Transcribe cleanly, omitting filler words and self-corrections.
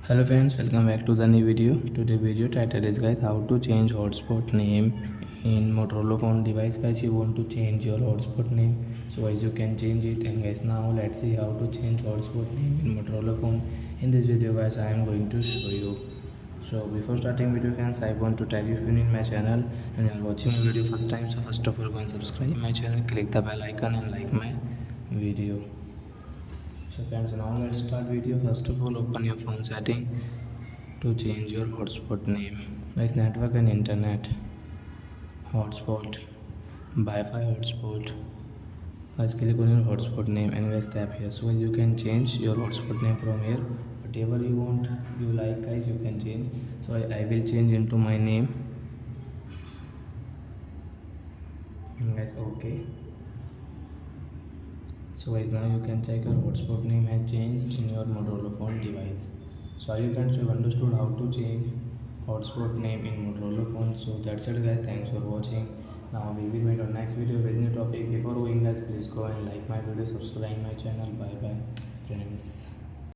Hello friends, welcome back to the new video. Today video title is guys how to change hotspot name in Motorola phone device. Guys, you want to change your hotspot name, so guys you can change it. And guys, now let's see how to change hotspot name in Motorola phone. In this video guys, I am going to show you. So before starting video friends, I want to tell you, if you're new in my channel and you are watching my video first time, so first of all go and subscribe my channel, click the bell icon and like my video. So friends, now let's start video. First of all, open your phone setting to change your hotspot name. Guys, network and internet, hotspot, Wi-Fi hotspot. Guys, click on your hotspot name and guys tap here. So guys, you can change your hotspot name from here. Whatever you want, you like guys, you can change. So I will change into my name. And guys, okay. So guys, now you can check your hotspot name has changed in your Motorola phone device. So are you friends, you have understood how to change hotspot name in Motorola phone? So that's it guys, thanks for watching. Now we will meet on next video with new topic. Before going guys, please go and like my video, subscribe my channel. Bye bye friends.